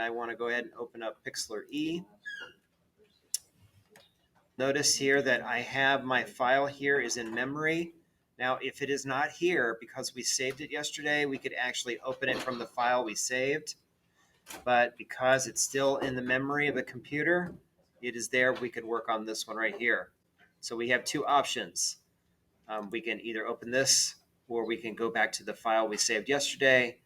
I want to go ahead and open up Pixlr E. Notice here that I have my file here is in memory. Now, if it is not here because we saved it yesterday, we could actually open it from the file we saved. But because it's still in the memory of the computer, it is there. We could work on this one right here. So we have two options. We can either open this or we can go back to the file we saved yesterday.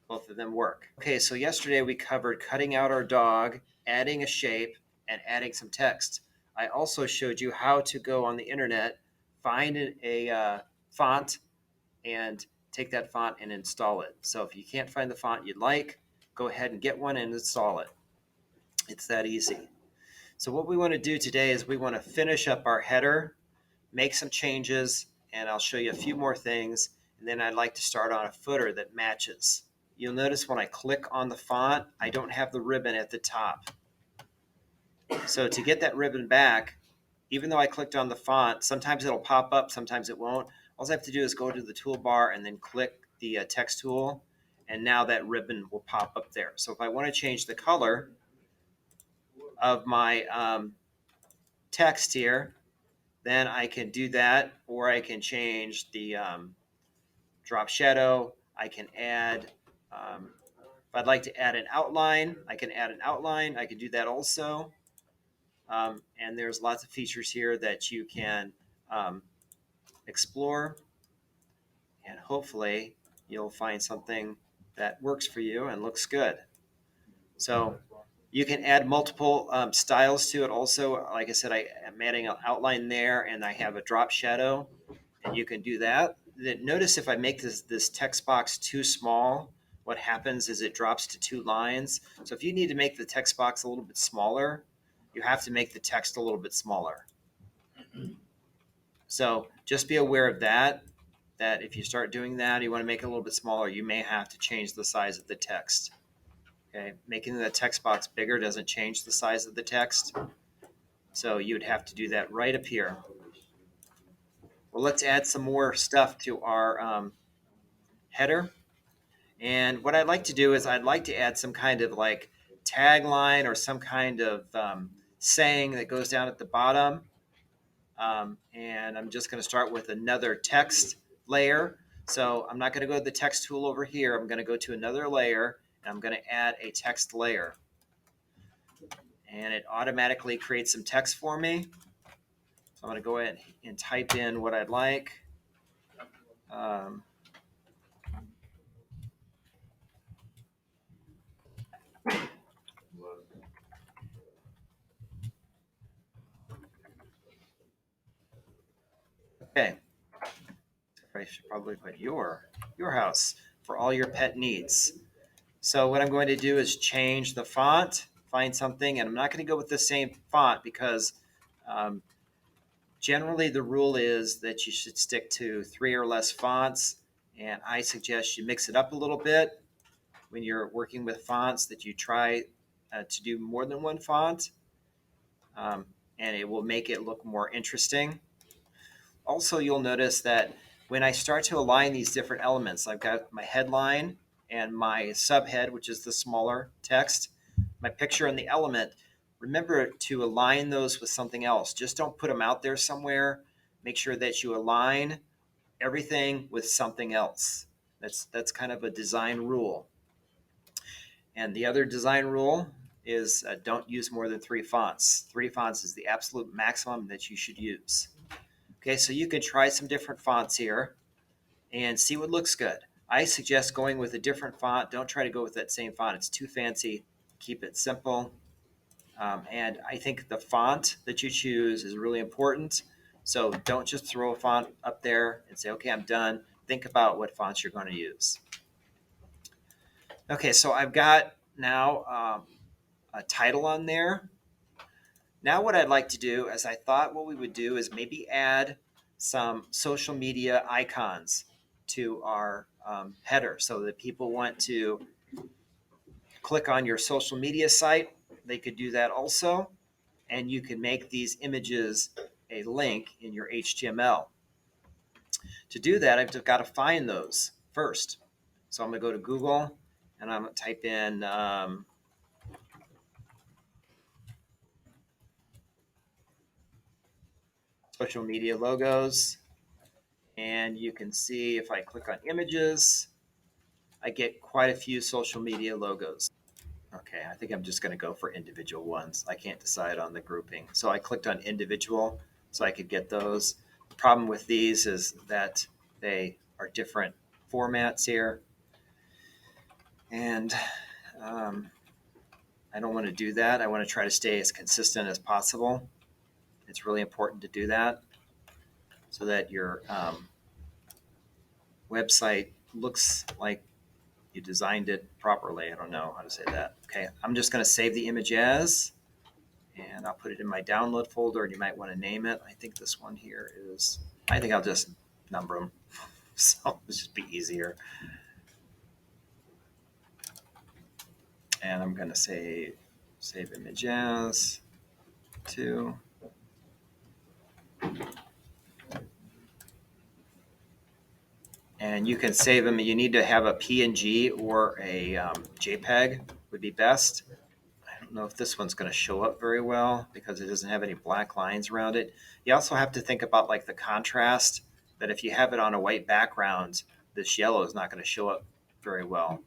Both of them work. Okay, so yesterday we covered cutting out our dog, adding a shape, and adding some text. I also showed you how to go on the internet, find a font, and take that font and install it. So if you can't find the font you'd like, go ahead and get one and install it. It's that easy. So what we want to do today is we want to finish up our header, make some changes, and I'll show you a few more things. And then I'd like to start on a footer that matches. You'll notice when I click on the font, I don't have the ribbon at the top. So to get that ribbon back, even though I clicked on the font, sometimes it'll pop up, sometimes it won't. All I have to do is go to the toolbar and then click the text tool, and now that ribbon will pop up there. So if I want to change the color of my text here, then I can do that, or I can change the drop shadow. I can add, if I'd like to add an outline, I can add an outline. I can do that also. And there's lots of features here that you can explore, and hopefully you'll find something that works for you and looks good. So you can add multiple styles to it also. Like I said, I am adding an outline there, and I have a drop shadow, and you can do that. Then notice if I make this text box too small, what happens is it drops to 2 lines. So if you need to make the text box a little bit smaller, you have to make the text a little bit smaller. So just be aware of that if you start doing that, you want to make it a little bit smaller, you may have to change the size of the text. Okay, making the text box bigger doesn't change the size of the text. So you'd have to do that right up here. Well, let's add some more stuff to our header. And what I'd like to do is I'd like to add some kind of like tagline or some kind of saying that goes down at the bottom. And I'm just going to start with another text layer. So I'm not going to go to the text tool over here. I'm going to go to another layer, and I'm going to add a text layer. And it automatically creates some text for me. So I'm going to go ahead and type in what I'd like. Okay. I should probably put your house for all your pet needs. So what I'm going to do is change the font, find something, and I'm not going to go with the same font because generally the rule is that you should stick to 3 or less fonts, and I suggest you mix it up a little bit when you're working with fonts, that you try to do more than one font, and it will make it look more interesting. Also, you'll notice that when I start to align these different elements, I've got my headline and my subhead, which is the smaller text, my picture and the element. Remember to align those with something else. Just don't put them out there somewhere. Make sure that you align everything with something else. That's kind of a design rule. And the other design rule is don't use more than 3 fonts. 3 fonts is the absolute maximum that you should use. Okay, so you can try some different fonts here and see what looks good. I suggest going with a different font. Don't try to go with that same font. It's too fancy. Keep it simple. And I think the font that you choose is really important. So don't just throw a font up there and say, okay, I'm done. Think about what fonts you're going to use. Okay, so I've got now a title on there. Now what I'd like to do is I thought what we would do is maybe add some social media icons to our header so that people want to click on your social media site. They could do that also. And you can make these images a link in your HTML. To do that, I've got to find those first. So I'm going to go to Google and I'm going to type in social media logos. And you can see if I click on images, I get quite a few social media logos. Okay, I think I'm just going to go for individual ones. I can't decide on the grouping. So I clicked on individual so I could get those. The problem with these is that they are different formats here. And I don't want to do that. I want to try to stay as consistent as possible. It's really important to do that so that your website looks like you designed it properly. I don't know how to say that. Okay, I'm just going to save the image as, and I'll put it in my download folder, and you might want to name it. I think this one here is, I think I'll just number them. So it'll just be easier. And I'm going to say save image as 2. And you can save them. You need to have a PNG or a JPEG would be best. I don't know if this one's going to show up very well because it doesn't have any black lines around it. You also have to think about like the contrast, that if you have it on a white background, this yellow is not going to show up very well.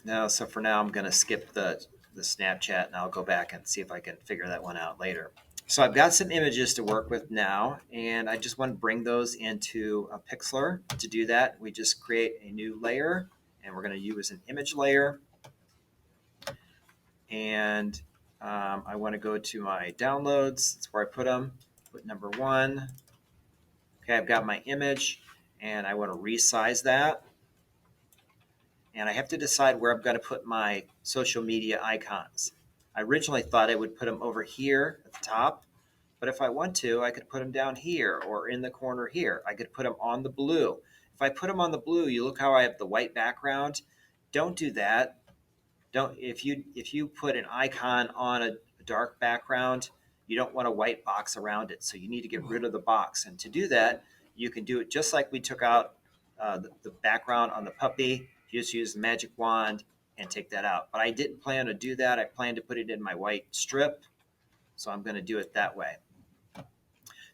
No, so for now I'm going to skip the Snapchat, and I'll go back and see if I can figure that one out later. So I've got some images to work with now, and I just want to bring those into a Pixlr. To do that, we just create a new layer, and we're going to use an image layer. And I want to go to my downloads. That's where I put them. Put number 1. Okay, I've got my image, and I want to resize that. And I have to decide where I'm going to put my social media icons. I originally thought I would put them over here at the top, but if I want to, I could put them down here or in the corner here. I could put them on the blue. If I put them on the blue, you look how I have the white background. Don't do that. Don't if you put an icon on a dark background, you don't want a white box around it. So you need to get rid of the box. And to do that, you can do it just like we took out the background on the puppy. You just use the magic wand and take that out. But I didn't plan to do that. I planned to put it in my white strip. So I'm going to do it that way.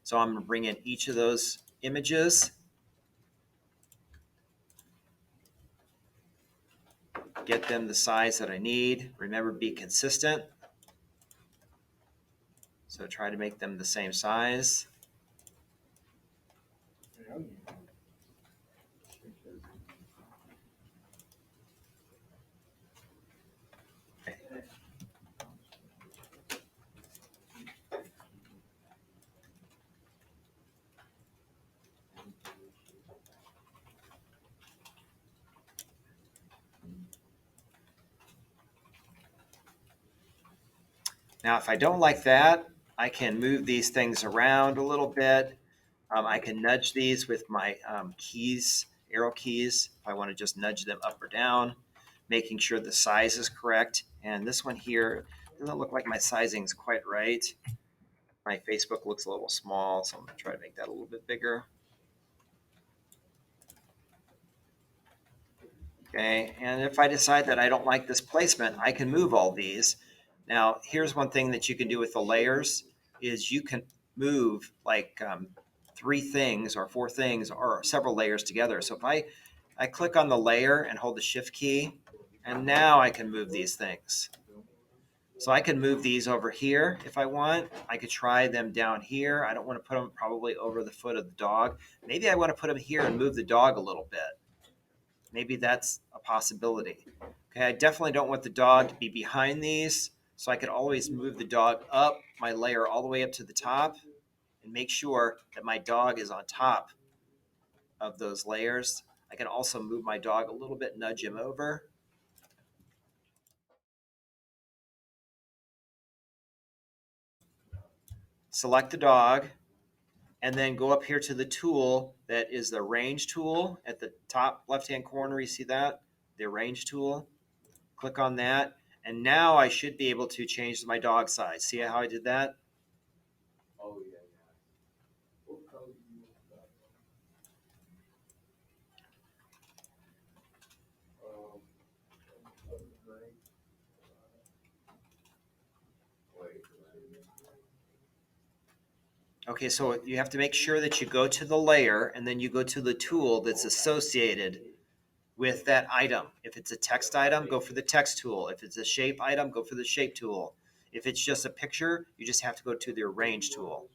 So I'm going to bring in each of those images, get them the size that I need. Remember, be consistent. So try to make them the same size. Now, if I don't like that, I can move these things around a little bit. I can nudge these with my keys, arrow keys, if I want to just nudge them up or down, making sure the size is correct. And this one here doesn't look like my sizing is quite right. My Facebook looks a little small, so I'm going to try to make that a little bit bigger. Okay, and if I decide that I don't like this placement, I can move all these. Now, here's one thing that you can do with the layers is you can move like 3 things or 4 things or several layers together. So if I click on the layer and hold the shift key, and now I can move these things. So I can move these over here if I want. I could try them down here. I don't want to put them probably over the foot of the dog. Maybe I want to put them here and move the dog a little bit. Maybe that's a possibility. Okay, I definitely don't want the dog to be behind these, so I could always move the dog up my layer all the way up to the top and make sure that my dog is on top of those layers. I can also move my dog a little bit, nudge him over. Select the dog, and then go up here to the tool that is the range tool at the top left-hand corner. You see that? The range tool. Click on that. And now I should be able to change my dog size. See how I did that? Oh, yeah, yeah. What color do you want that one? Gray. Okay, so you have to make sure that you go to the layer and then you go to the tool that's associated with that item. If it's a text item, go for the text tool. If it's a shape item, go for the shape tool. If it's just a picture, you just have to go to the arrange tool.